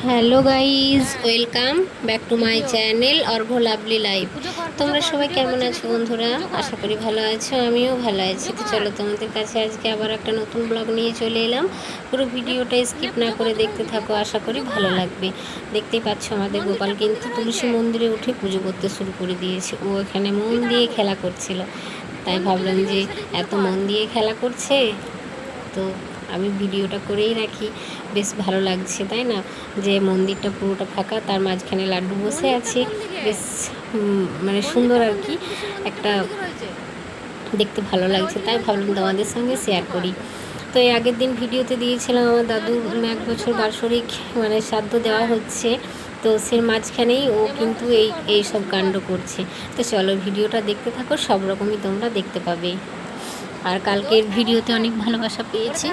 Hello guys, welcome back to my channel Arghya lovely life. তোমরা সবাই কেমন আছো বন্ধুরা? আশা করি ভালো আছো, আমিও ভালো আছি। তো চলো তোমাদের কাছে আজকে আবার একটা নতুন ব্লগ নিয়ে চলে এলাম। পুরো ভিডিওটা স্কিপ না করে দেখতে থাকো, আশা করি ভালো লাগবে। দেখতেই পাচ্ছ আমাদের গোপাল কিন্তু তুলসী মন্দিরে উঠে পুজো করতে শুরু করে দিয়েছে। ও এখানে মন দিয়ে খেলা করছিল, তাই ভাবলাম যে এত মন দিয়ে খেলা করছে তো আমি ভিডিওটা করেই রাখি। বেশ ভালো লাগছে তাই না, যে মন্দিরটা পুরোটা ফাঁকা, তার মাঝখানে লাড্ডু বসে আছে। বেশ মানে সুন্দর আর কি, একটা দেখতে ভালো লাগছে, তাই ভাবলাম তোমাদের সঙ্গে শেয়ার করি। তো এই আগের দিন ভিডিওতে দিয়েছিলাম আমার দাদু 1 বছর বার্ষরিক মানে শ্রাদ্ধ দেওয়া হচ্ছে, তো সে মাঝখানেই ও কিন্তু এই সব কাণ্ড করছে। তো চলো ভিডিওটা দেখতে থাকো, সব রকমই তোমরা দেখতে পাবে। আর কালকের ভিডিওতে অনেক ভালোবাসা পেয়েছি।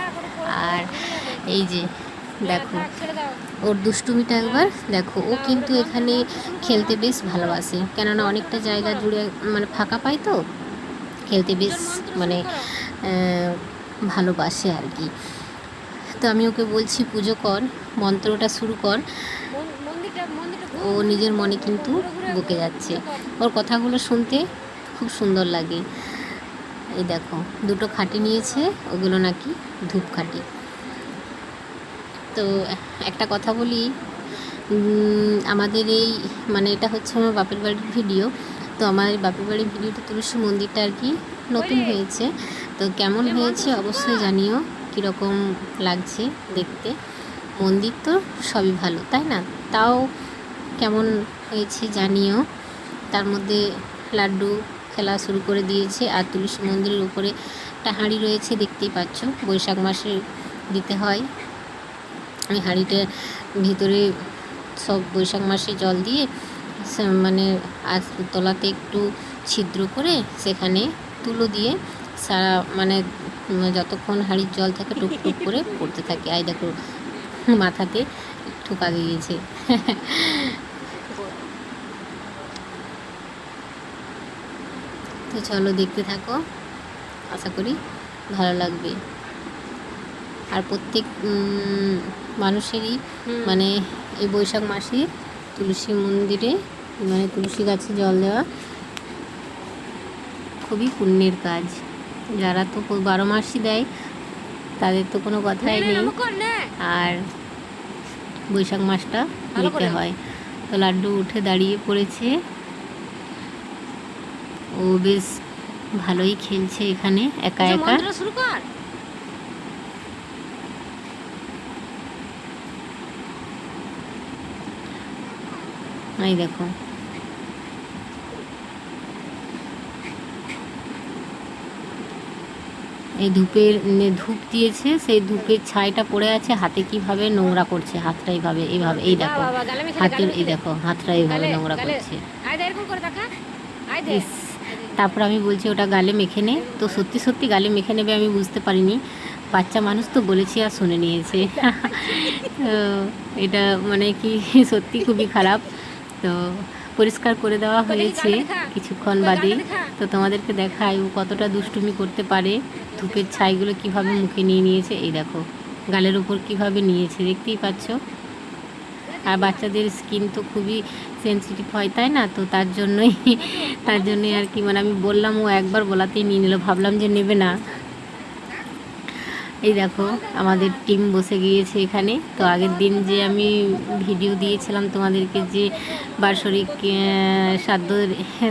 আর এই যে দেখো ওর দুষ্টুমিটা একবার দেখো, ও কিন্তু এখানে খেলতে বেশ ভালোবাসে, কেননা অনেকটা জায়গা জুড়ে মানে ফাঁকা পায়, তো খেলতে বেশ মানে ভালোবাসে আর কি। তো আমি ওকে বলছি পুজো কর, মন্ত্রটা শুরু কর, ও নিজের মনে কিন্তু বকে যাচ্ছে। ওর কথাগুলো শুনতে খুব সুন্দর লাগে। এই দেখো দুটো খাটি নিয়েছে, ওগুলো নাকি ধূপকাঠি। তো একটা কথা বলি, আমাদের এই মানে এটা হচ্ছে আমার বাপের বাড়ির ভিডিও। তো আমার বাপের বাড়ির ভিডিওটা তুলসী মন্দিরটা আর কি নতুন হয়েছে, তো কেমন হয়েছে অবশ্যই জানিও, কীরকম লাগছে দেখতে। মন্দির তো সবই ভালো তাই না, তাও কেমন হয়েছে জানিও। তার মধ্যে লাড্ডু খেলা শুরু করে দিয়েছে, আর তুলসী মন্দিরের উপরে একটা হাঁড়ি রয়েছে, দেখতেই পাচ্ছ, বৈশাখ মাসে দিতে হয়। ওই হাঁড়িটার ভিতরে সব বৈশাখ মাসে জল দিয়ে মানে আর তলাতে একটু ছিদ্র করে সেখানে তুলো দিয়ে সারা মানে যতক্ষণ হাঁড়ির জল থাকে টুক টুক করে পড়তে থাকে। আই দেখো মাথাতে ঠোকা গিয়েছে। তো চলো দেখতে থাকো, আশা করি ভালো লাগবে। আর প্রত্যেক মানুষেরই মানে এই বৈশাখ মাসে তুলসী মন্দিরে মানে তুলসী গাছে জল দেওয়া খুবই পুণ্যের কাজ। যারা তো 12 মাসই দেয় তাদের তো কোনো কথাই নেই, আর বৈশাখ মাসটা দিতে হয়। তো লাড্ডু উঠে দাঁড়িয়ে পড়েছে, ও বেশ ভালোই খেলছে এখানে একা একা। এই দেখো এই ধূপ দিয়েছে, সেই ধূপের ছাইটা পড়ে আছে, হাতে কিভাবে নোংরা করছে, হাতটা এইভাবে এইভাবে, এই দেখো হাতের, এই দেখো হাতটা এইভাবে নোংরা করছে। ইস, তারপর আমি বলছি ওটা গালে মেখে নে, তো সত্যি সত্যি গালে মেখে নেবে, আমি বুঝতে পারিনি। বাচ্চা মানুষ তো বলেছি আর শুনে নিয়েছে। তো এটা মানে কি সত্যি খুবই খারাপ। তো পরিষ্কার করে দেওয়া হয়েছে কিছুক্ষণ বাদে। তো তোমাদেরকে দেখাই ও কতটা দুষ্টুমি করতে পারে। ধূপের ছাইগুলো কিভাবে মুখে নিয়ে নিয়েছে, এই দেখো গালের উপর কিভাবে নিয়েছে, দেখতেই পাচ্ছ। আর বাচ্চাদের স্কিন তো খুবই সেন্সিটিভ হয় তাই না, তো তার জন্যই আর কি, মানে আমি বললাম, ও একবার বলাতেই নিয়ে নিল, ভাবলাম যে নেবে না। এই দেখো আমাদের টিম বসে গিয়েছে এখানে। তো আগের দিন যে আমি ভিডিও দিয়েছিলাম তোমাদেরকে, যে বার্ষরিক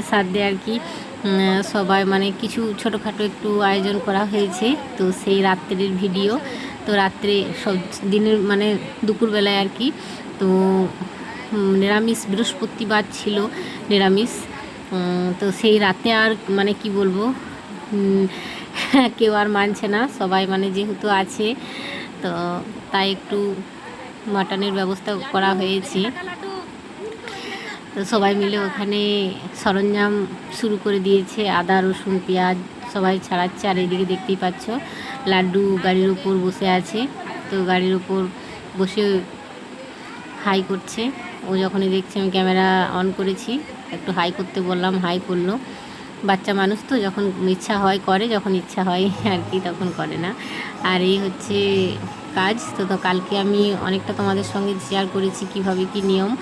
শ্রাদ্ধে আর কি সবাই মানে কিছু ছোটোখাটো একটু আয়োজন করা হয়েছে, তো সেই রাত্রের ভিডিও। তো রাত্রে সব দিনের মানে দুপুরবেলায় আর কি, তো নিরামিষ, বৃহস্পতিবার ছিল নিরামিষ। তো সেই রাতে আর মানে কি বলবো, কেউ আর মানছে না, সবাই মানে যেহেতু আছে, তো তাই একটু মাটনের ব্যবস্থা করা হয়েছে। তো সবাই মিলে ওখানে সরঞ্জাম শুরু করে দিয়েছে, আদা রসুন পেঁয়াজ সবাই ছাড়াচ্ছে। আর এদিকে দেখতেই পাচ্ছ লাড্ডু গাড়ির উপর বসে আছে, তো গাড়ির উপর বসে হাই করছে। ও যখনই দেখছে আমি ক্যামেরা অন করেছি, একটু হাই করতে বললাম, হাই করলো। বাচ্চা মানুষ তো যখন ইচ্ছা হয় করে, যখন ইচ্ছা হয় আর কি তখন করে না। আর এই হচ্ছে কাজ। তো কালকে আমি অনেকটা তোমাদের সঙ্গে শেয়ার করেছি কিভাবে কি নিয়ম।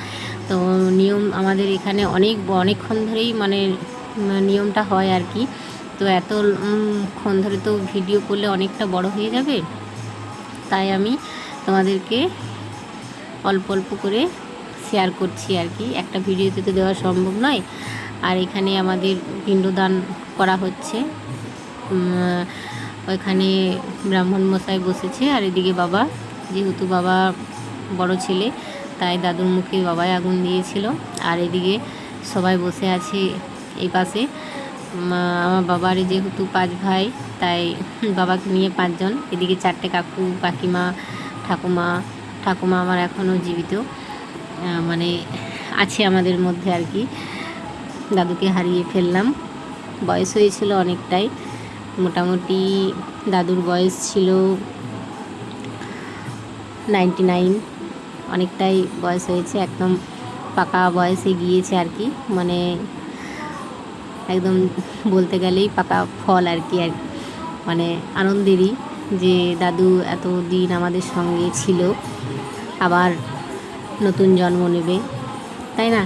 তো নিয়ম আমাদের এখানে অনেকক্ষণ ধরেই মানে নিয়মটা হয় আর কি। তো ক্ষণ ধরে তো ভিডিও করলে অনেকটা বড় হয়ে যাবে, তাই আমি তোমাদেরকে অল্প অল্প করে শেয়ার করছি আর কি, একটা ভিডিওতে তো দেওয়া সম্ভব নয়। আর এখানে আমাদের পিণ্ডদান করা হচ্ছে, ওইখানে ব্রাহ্মণ মশাই বসেছে, আর এদিকে বাবা, যেহেতু বাবা বড় ছেলে তাই দাদুর মুখে বাবাই আগুন দিয়েছিল। আর এদিকে সবাই বসে আছে এই পাশে। আমার বাবার যেহেতু 5 ভাই, তাই বাবাকে নিয়ে 5 জন, এদিকে 4টে কাকু কাকিমা ঠাকুমা আমার এখনও জীবিত, মানে আছে আমাদের মধ্যে আর কি। দাদুকে হারিয়ে ফেললাম, বয়স হয়েছিল অনেকটাই, মোটামুটি দাদুর বয়স ছিল 99, অনেকটাই বয়স হয়েছে, একদম পাকা বয়সে গিয়েছে আর কি, মানে একদম বলতে গেলেই পাকা ফল আর কি। মানে আনন্দেরই যে দাদু এতদিন আমাদের সঙ্গে ছিল, আবার নতুন জন্ম নেবে, তাই না?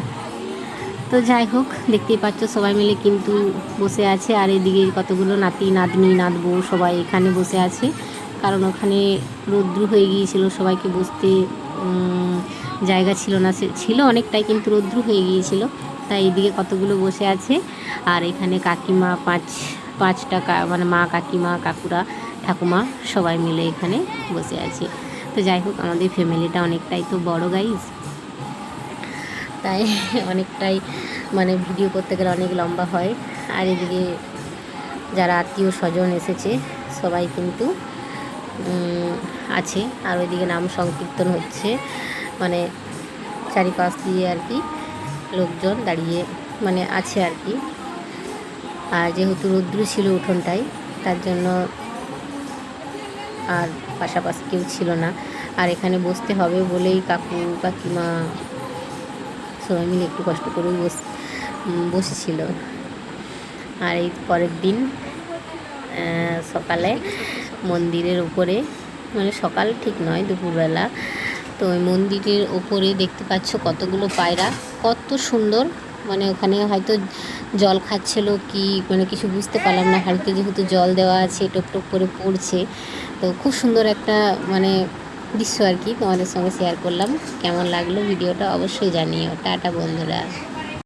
তো যাই হোক, দেখতেই পাচ্ছ সবাই মিলে কিন্তু বসে আছে। আর এদিকে কতগুলো নাতি নাতনি নাতবউ সবাই এখানে বসে আছে, কারণ ওখানে রৌদ্র হয়ে গিয়েছিল, সবাইকে বসতে জায়গা ছিল না, ছিল অনেকটাই কিন্তু রৌদ্র হয়ে গিয়েছিল, তাই এদিকে কতগুলো বসে আছে। আর এখানে কাকিমা পাঁচটা মানে মা কাকিমা কাকুরা ঠাকুমা সবাই মিলে এখানে বসে আছে। তো যাই হোক, আমাদের ফ্যামিলিটা অনেকটাই তো বড় গাইজ, তাই অনেকটাই মানে ভিডিও করতে গেলে অনেক লম্বা হয়। আর এদিকে যারা আত্মীয় স্বজন এসেছে সবাই কিন্তু আছে। আর ওইদিকে নাম সংকীর্তন হচ্ছে, মানে চারিপাশ দিয়ে আর কি লোকজন দাঁড়িয়ে মানে আছে আর কি। আর যেহেতু রৌদ্র ছিল উঠোনটায়, তার জন্য আর পাশাপাশি কেউ ছিল না। আর এখানে বসতে হবে বলেই কাকু কাকিমা সবাই মিলে একটু কষ্ট করেও বসেছিল। আর এই পরের দিন সকালে মন্দিরের উপরে, মানে সকাল ঠিক নয়, দুপুরবেলা, তো ওই মন্দিরের ওপরে দেখতে পাচ্ছ কতগুলো পায়রা, কত সুন্দর, মানে ওখানে হয়তো জল খাচ্ছিল কি মানে কিছু বুঝতে পারলাম না, হাড়িতে যেহেতু জল দেওয়া আছে টপ টপ করে পড়ছে, তো খুব সুন্দর একটা মানে দৃশ্য আর কি, তোমাদের সঙ্গে শেয়ার করলাম। কেমন লাগলো ভিডিওটা অবশ্যই জানিও। টাটা বন্ধুরা।